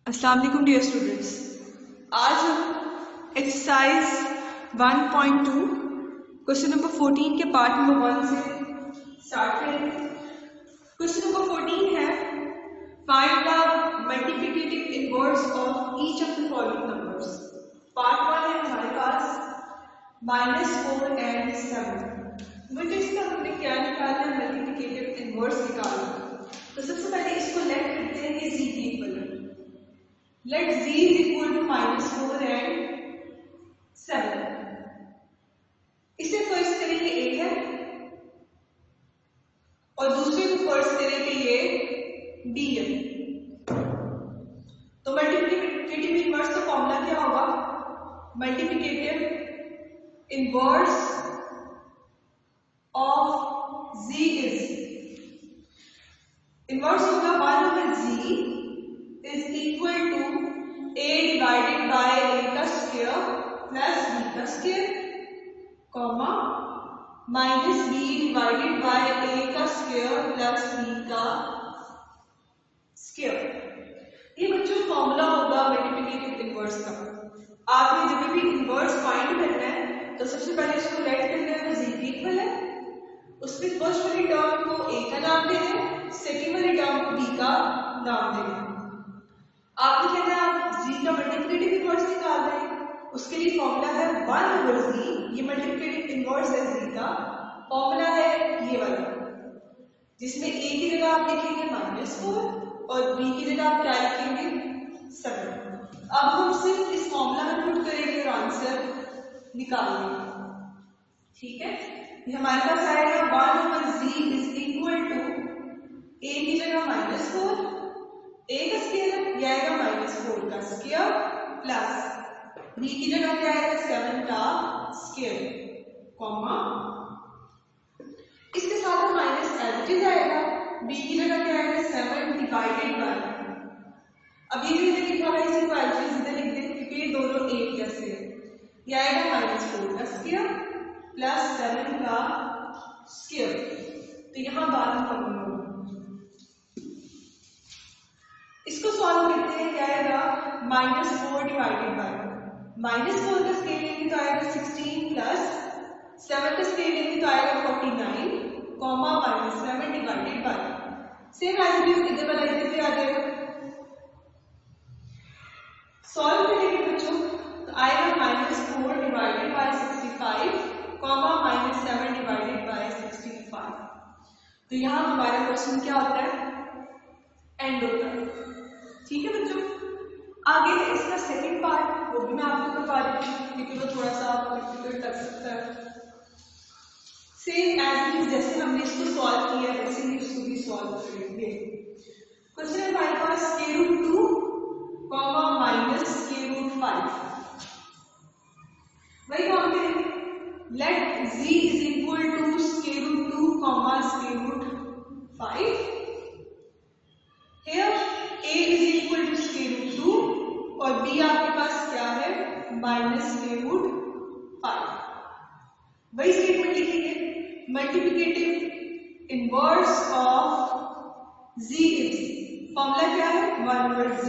अस्सलाम वालेकुम dear students. आज हम एक्सरसाइज 1.2 क्वेश्चन नंबर 14 के पार्ट नंबर 1 से स्टार्ट करेंगे। क्वेश्चन नंबर 14 है find the multiplicative inverse of each of the following numbers. Part 1 है हमारे पास -4 एंड 7। बट इसका हमने क्या निकालना है, मल्टीप्लिकेटिव इनवर्स निकालना। तो सबसे पहले इसको लेट करते हैं कि z की इक्वल है। Let z is equal to -4 and 7। इसे फर्स्ट करेंगे a है और दूसरे को फर्स्ट करेंगे ये b है। तो मल्टीप्लिकेटिव इनवर्स का फॉर्मूला क्या होगा? Multiplicative inverse of z inverse होगा 1/z is equal to a divided by a का स्क्वायर प्लस b का square, comma minus b divided by a का स्क्वायर प्लस b का स्क्वायर। ये बच्चों फॉर्मूला होगा मल्टीप्लिकेटिव इनवर्स का। आपने जब भी इनवर्स फाइंड करना है तो सबसे पहले इसको लेट करना है, वो z की इक्वल है। उसमें फर्स्ट वाली टर्म को a का नाम देना है, सेकेंड वाली टर्म को b का नाम देना है। आपने कहना है आप z का मल्टीप्लिकेटिव इनवर्स निकाल रहे हैं, उसके लिए फॉर्मूला है 1/z। ये मल्टीप्लिकेटिव इनवर्स है z का, फॉर्मूला है ये वाला, जिसमें a की जगह आप लिखेंगे -4 और b की जगह आप क्या लिखेंगे 7। अब हम सिर्फ इस फॉर्मूला में पुट करेंगे और आंसर निकालेंगे। ठीक है, ये हमारे पास आएगा 1/z is equal to a की जगह -4, a का स्क्वायर ये आएगा -4 का स्क्वायर प्लस b की जगह क्या आएगा 7 का स्क्वायर, कॉमा इसके साथ माइनस एज इट आएगा, b की जगह क्या आएगा 7 डिवाइडेड बाय। अब ये जो इधर लिखा हुआ है इसी को एज इट इधर लिख दें क्योंकि ये दोनों एक जैसे हैं। ये आएगा -4 का स्क्वायर प्लस 7 का स्क्वायर। तो यहाँ बात कम होगी, इसको सॉल्व करते हैं। क्या आएगा -4 डिवाइडेड बाय -4 का स्क्वायर लेंगे तो आएगा 16 प्लस 7 का स्क्वायर लेंगे तो आएगा 49, comma -7 divided by same as it is इधर वाला इधर पे आ जाएगा। सॉल्व करेंगे बच्चों तो आएगा -4 divided by 65, comma -7 divided bye 65। तो यहाँ हमारा क्वेश्चन क्या होता है, एंड होता है। ठीक है बच्चों, आगे है इसका सेकंड पार्ट, वो भी मैं आपको बता देती हूँ क्योंकि वो थोड़ा सा डिफिकल्ट लग सकता है। सेम एज इट इज जैसे हमने इसको सॉल्व किया वैसे ही इसको भी सॉल्व करेंगे। क्वेश्चन है हमारे पास √2, -√5। वही काम करेंगे, let z is equal to √2, √5। Here a is equal to √2 और b आपके पास क्या है -√5। वही स्टेटमेंट लिखेंगे, multiplicative inverse of z is, formula क्या है 1/z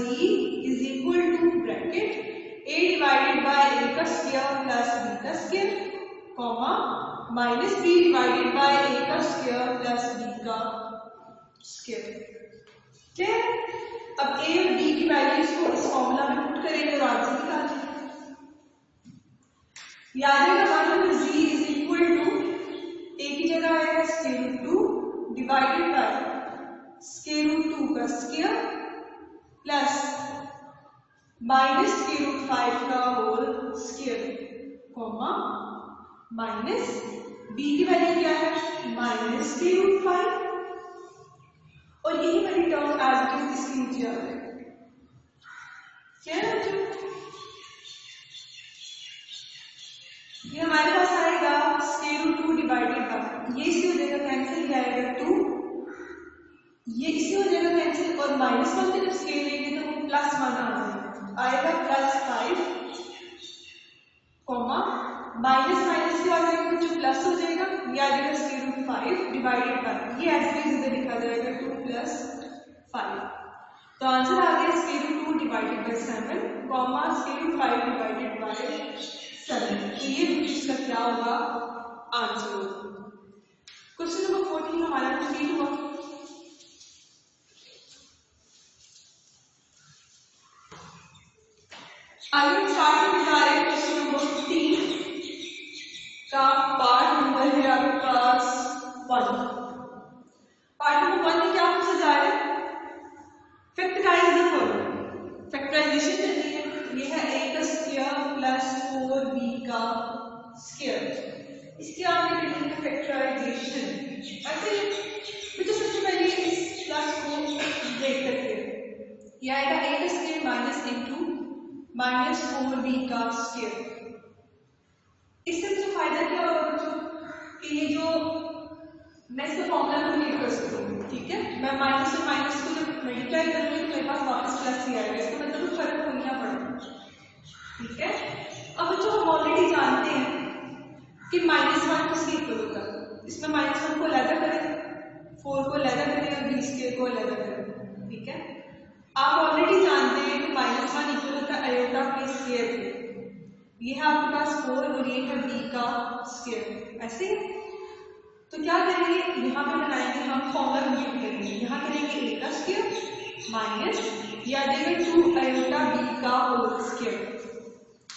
is equal to bracket a divided by a का स्क्वायर प्लस b का square, comma -b divided by a का स्क्वायर प्लस b का स्क्वायर। ठीक है, अब a और b की वैल्यूज को इस फॉर्मूला में पुट करेंगे और आंसर निकालेंगे। याद रखना z is equal to a की जगह आएगा √2 डिवाइडेड बाय √2 का स्क्वायर प्लस -√5 का whole square, comma minus b की वैल्यू क्या है -√5 और यही वाली टर्म एज इट इज इसके नीचे आ जाएगा। क्या है बच्चों, ये हमारे पास आएगा √2 डिवाइडेड बाय, ये इसी हो जाएगा कैंसिल, ये आएगा 2, ये इसी हो जाएगा कैंसिल और -1 की जब स्केल लेंगे तो वो +1 आ जाएगा, आएगा +5, कॉमा माइनस के बाद आएगा बच्चों प्लस हो जाएगा, ये आ जाएगा √5 डिवाइडेड बाय, ये एज इट इज इधर लिखा जाएगा 2 + 5। तो आंसर आ गया √2 divided by 7 comma second 5 divided by 7। तो ये इसका क्या होगा आंसर होगा। क्वेश्चन नंबर 14 हमारा कंप्लीट हुआ। आगे हम स्टार्ट करने जा रहे हैं क्वेश्चन नंबर 15 का पार्ट नंबर है आपके पास 1। पार्ट नंबर 1 में क्या पूछा जा रहा है? Factorise the following. फैक्टराइजेशन करनी है। ये है a का स्क्वायर प्लस 4b का स्क्वायर। इसके आपने करनी है फैक्टराइजेशन। ऐसे बच्चों सबसे पहले इस प्लस को ब्रेक करते हैं। ये आएगा a का square minus into minus 4b का स्क्वायर। इससे मुझे फायदा क्या होगा बच्चों कि ये जो मैं इसका फॉर्मूला कंप्लीट कर सकता हूँ। ठीक है, मैं माइनस और माइनस को जब मल्टीप्लाई करूँगी तो मेरे पास वापस प्लस ही आएगा। इसका मतलब कुछ फर्क हो नहीं पड़ेगा। ठीक है, अब बच्चों हम ऑलरेडी जानते हैं कि -1 किसके इक्वल होता है। इसमें -1 को अलग करें, 4 को अलग करें और b स्क्वायर को अलग करें। ठीक है, आप ऑलरेडी जानते हैं कि -1 इक्वल होता है आयोटा के स्क्वायर के। ये है आपके पास 4 और ये है b का स्क्वायर। ऐसे तो क्या करेंगे, यहाँ पे बनाएंगे हम फॉर्मूला कंप्लीट करेंगे। यहाँ करेंगे a का स्क्वायर माइनस या देंगे 2 आयोटा b का होल स्क्वायर।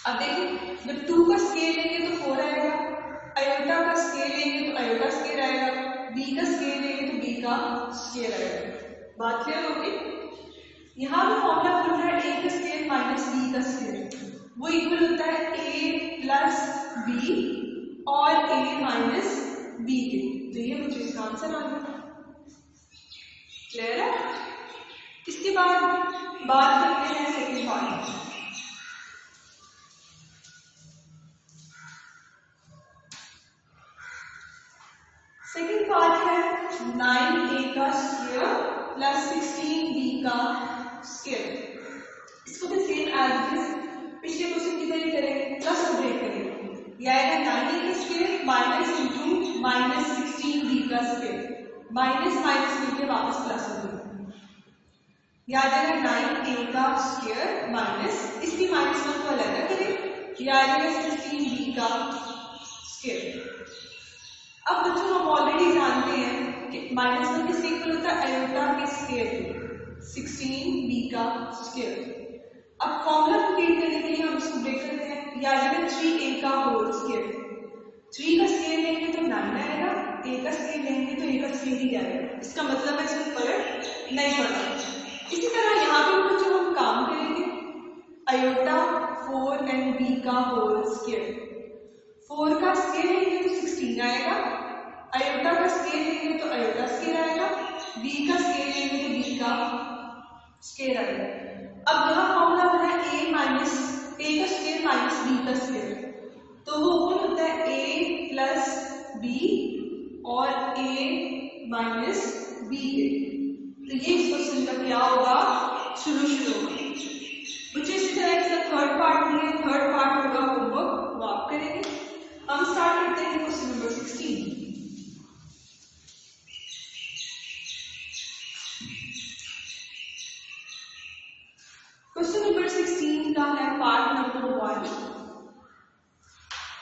अब देखिए जब 2 का स्क्वायर लेंगे तो 4 आएगा, आयोटा का स्क्वायर लेंगे तो आयोटा स्क्वायर आएगा, b का स्क्वायर लेंगे तो b का स्क्वायर आएगा। बात क्लियर होगी? यहाँ पे फॉर्मूला बन रहा है a का स्क्वायर माइनस b का स्क्वायर, वो इक्वल होता है a प्लस b और a माइनस b के। तो ये मुझे इसका आंसर आ गया। क्लियर है? इसके बाद बात करते हैं सेकंड पार्ट। सेकंड पार्ट है 9a का स्क्वायर प्लस 16b का स्क्वायर। इसको भी सेम एज इट इज पिछले क्वेश्चन की तरह करेंगे, प्लस और ब्रेक करेंगे। यह आएगा 9a का square minus into minus 16b का स्क्वायर। माइनस माइनस मिलकर वापस प्लस हो जाएगा। यह आ जाएगा 9a का स्क्वायर माइनस, इसकी -1 को अलग करें, यह आ जाएगा 16b का स्क्वायर। अब बच्चों हम ऑलरेडी जानते हैं कि -1 किसके इक्वल होता है आयोटा के स्क्वायर के, 16b का स्क्वायर। अब फॉर्मूला कंप्लीट करने के लिए हम इसको ब्रेक करते हैं। यह आ जाएगा 3a का होल स्क्वायर। 3 का स्क्वायर लेंगे तो 9 आएगा, a का स्क्वायर लेंगे तो a का स्क्वायर ही आएगा। इसका मतलब है इसमें फर्क नहीं पड़ता। इसी तरह यहाँ पे जो हम काम करेंगे आयोटा 4b का होल स्क्वायर। 4 का स्क्वायर लेंगे तो 16 आएगा, आयोटा का स्क्वायर लेंगे तो आयोटा स्क्वायर आएगा, b का स्क्वायर लेंगे तो b का स्क्वायर आएगा। अब यहाँ फॉर्मूला बना है a का स्क्वायर माइनस b का स्क्वायर, तो वो कौन होता है a प्लस b और a माइनस b के। तो ये इस क्वेश्चन का क्या होगा सोल्यूशन होगा। मुझे इसी तरह इसका थर्ड पार्ट नहीं है, थर्ड पार्ट होगा होमवर्क, वो आप करेंगे। हम स्टार्ट करते हैं क्वेश्चन नंबर 16। क्वेश्चन नंबर 16 का है पार्ट नंबर 1।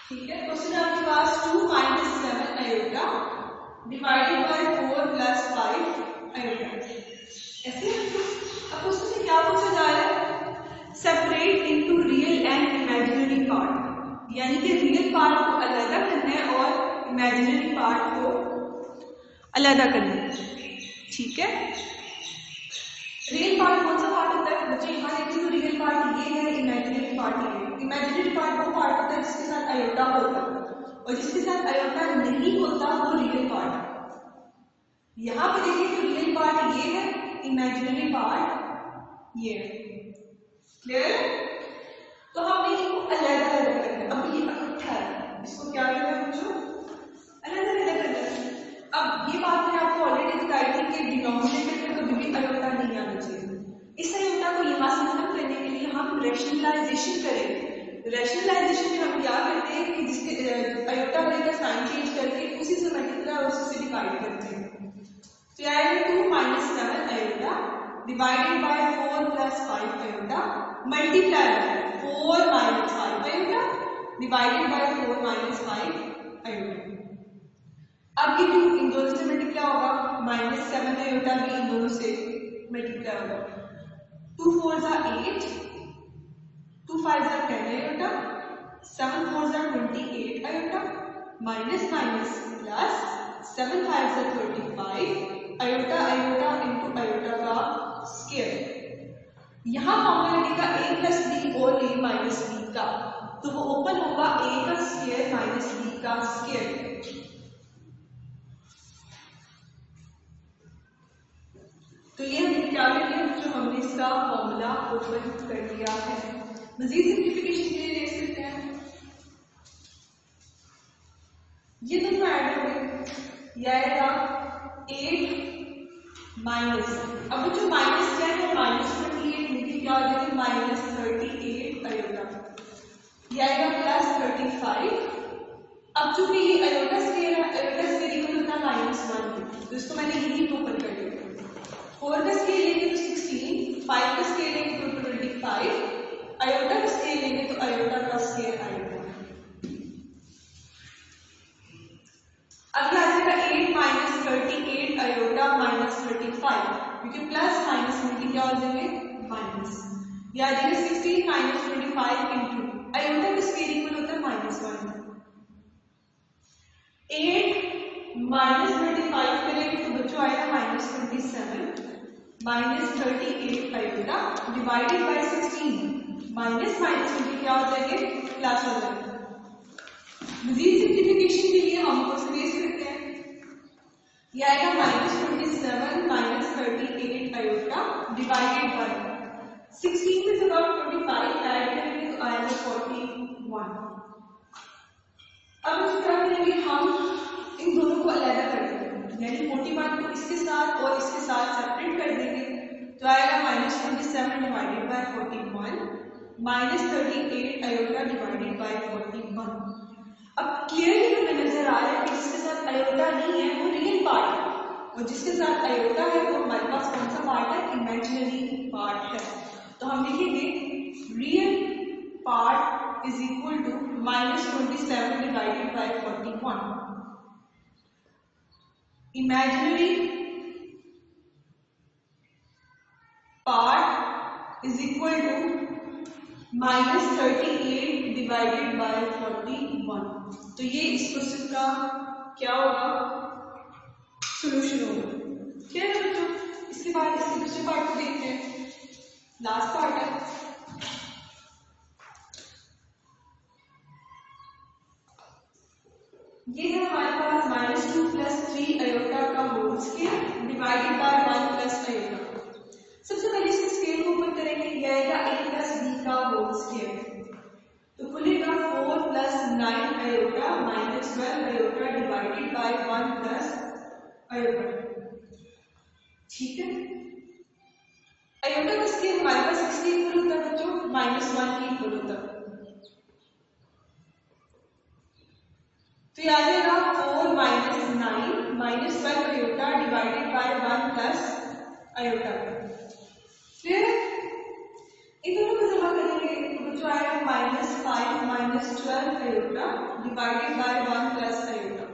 ठीक है, क्वेश्चन आपके पास 2 minus 7 iota divided by 4 plus 5 iota. ऐसे अब क्वेश्चन में क्या पूछा जा रहा है, separate into real and imaginary part, यानी कि रियल पार्ट को अलग करना है और इमेजिनरी पार्ट को अलग करना है। ठीक है, रियल पार्ट कौन सा पार्ट होता है बच्चे? यहाँ देखिए तो रियल पार्ट ये है, इमेजिनरी पार्ट ये है। इमेजिनरी पार्ट वो पार्ट होता है जिसके साथ आयोटा होता है और जिसके साथ आयोटा नहीं होता वो रियल पार्ट है। यहाँ पे देखिए तो रियल पार्ट ये है, इमेजिनरी पार्ट ये है। क्लियर? तो हमने इसको अलग अलग करना है। अब ये इकट्ठा है, इसको क्या करना है बच्चों? अलग अलग करना है। अब ये बात मैंने आपको ऑलरेडी बताई थी कि डिनोमिनेटर में कभी भी आयोटा नहीं आना चाहिए। इस आयोटा को यहाँ से खत्म करने के लिए हम रैशनलाइजेशन करेंगे। रैशनलाइजेशन में हम क्या करते हैं कि जिसके आयोटा का साइन चेंज करके उसी से मल्टीप्लाई और उसी से डिवाइड करते हैं। तो आएगा 2 minus 7 iota divided by 4 plus 5 iota multiply 4 minus 5 iota divided by 4 minus 5 iota. अब ये 2 इन दोनों से मल्टीप्लाई होगा, माइनस 7 आयोटा भी इन दोनों से मल्टीप्लाई होगा। 2 4 8, 2 5 10 iota, 7 4 28 iota, minus minus plus 7 5 25 iota iota into iota का स्क्वायर। यहाँ फॉर्मूला लगेगा a प्लस बी और a माइनस बी का, तो वो ओपन होगा a का स्क्वायर माइनस b का स्क्वायर। तो ये हमने क्या किया, जो हमने इसका फॉर्मूला ओपन कर लिया है। मजीद सिंप्लीफिकेशन के लिए देख सकते हैं, ये दोनों ऐड हो गए, यह आएगा 8 माइनस, अब जो माइनस क्या है माइनस 28 नीचे क्या हो जाएगा माइनस 38 आयोटा, यह आएगा प्लस 35। अब चूंकि ये आयोटा स्क्वायर है, आयोटा स्क्वायर इक्वल होता है -1, तो इसको मैंने यही ओपन कर दिया। 4 का स्क्वायर लेंगे तो 16, 5 का स्क्वायर लेंगे तो 25, आयोटा का स्क्वायर लेंगे तो आयोटा का स्क्वायर आएगा। अब क्या आ जाएगा 8 माइनस 38 आयोटा माइनस 35, क्योंकि प्लस माइनस में क्या हो जाएंगे माइनस, या आ जाएगा 16 माइनस 25 इंटू आयोटा का स्क्वायर इक्वल होता है -1। 8 माइनस 35 करेंगे तो बच्चों आएगा -27 minus 38 iota divided by 16, minus minus में क्या हो जाएंगे प्लस हो जाएगा। मजीद सिंप्लीफिकेशन के लिए हम को देख सकते हैं, यह आएगा -27 माइनस 38 आयोटा डिवाइडेड बाय 16 में से 25 ऐड करेंगे तो आएगा 41। अब इस क्या करेंगे, हम इन दोनों को अलग कर देंगे, यानी 41 को इसके साथ और इसके साथ सेपरेट कर देंगे, तो आएगा -27 divided by 41 minus 38 iota divided by 41। अब क्लियरली हमें नजर आ रहा है कि जिसके साथ आयोटा नहीं है वो रियल पार्ट है, और जिसके साथ आयोटा है वो हमारे पास कौन सा पार्ट है, इमेजिनरी पार्ट है। तो हम लिखेंगे real part is equal to -27 divided by 41, imaginary part is equal to -38 divided by 41। तो ये इस क्वेश्चन का क्या होगा, सॉल्यूशन होगा। क्या है बच्चों, इसके बाद इसके दूसरे पार्ट को देखते हैं, लास्ट पार्ट है। ये है हमारे पास -2 + 3 आयोटा का whole square divided by 1 + iota. सबसे पहले इसके स्क्वायर को ओपन करेंगे, यह आएगा a + b का होल स्क्वायर, तो खुलेगा 4 + 9 iota -12 iota divided by 1 + iota. ठीक है, आयोटा का स्क्वायर हमारे पास किसके इक्वल होता है बच्चों, -1 के इक्वल होता है, तो ये आ जाएगा 4 - 9 -12 आयोटा डिवाइडेड बाय 1 + आयोटा। फिर इन दोनों को जमा करेंगे तो जो आएगा -5 - 12 आयोटा डिवाइडेड बाय 1 + आयोटा।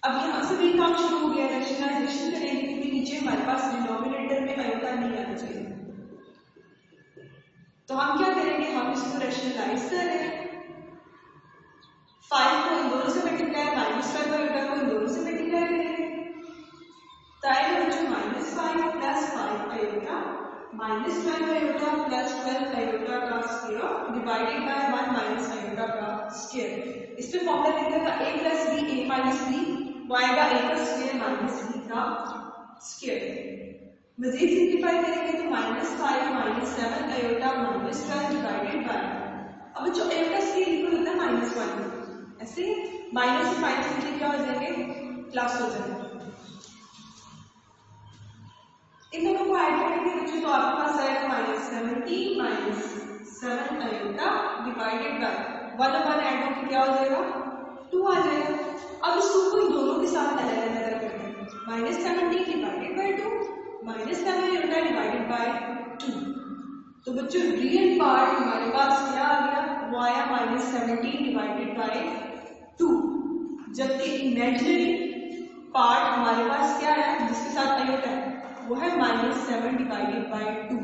अब यहाँ से भी काम शुरू हो गया, रैशनलाइजेशन करेंगे क्योंकि नीचे हमारे पास डिनोमिनेटर में आयोटा नहीं आना चाहिए, तो हम क्या करेंगे, हम इसको रैशनलाइज कर रहे हैं, 5 को इन दोनों से मल्टीप्लाई -12 आयोटा को इन दोनों से मल्टीप्लाई करेंगे, तो आएगा बच्चों -5 + 5 आयोटा -12 आयोटा + 12 आयोटा का स्क्वायर डिवाइडेड बाय 1 - आयोटा का स्क्वायर। इस पे फॉर्मूला लिखेगा a + b a - b, वो आएगा a का स्क्वायर माइनस b का स्क्वायर। मजीद सिंप्लीफाई करेंगे तो -5 - 7 आयोटा -12 डिवाइडेड बाय, अब जो आयोटा स्क्वायर इक्वल होता है -1, ऐसे माइनस से माइनस नीचे क्या हो जाएंगे प्लस हो जाएंगे। इन दोनों को ऐड करेंगे बच्चों तो आपके पास आएगा -17 - 7 आयोटा डिवाइडेड बाय 1/1 ऐड होकर क्या हो जाएगा 2 आ जाएगा। अब इस 2 को इन दोनों के साथ अलग अलग करते हैं, -17 divided by 2 -7 iota divided by 2, तो बच्चों रियल पार्ट हमारे पास क्या आ गया, वो आया -17 डिवाइडेड बाय 2, जबकि इमेजिनरी पार्ट हमारे पास क्या है जिसके साथ आयोटा है, वो है -7 डिवाइडेड बाय 2।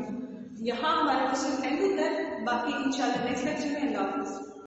यहाँ हमारा क्वेश्चन एंड होता है। बाकी इंशाल्लाह नेक्स्ट लेक्चर में। अल्लाह हाफिज़।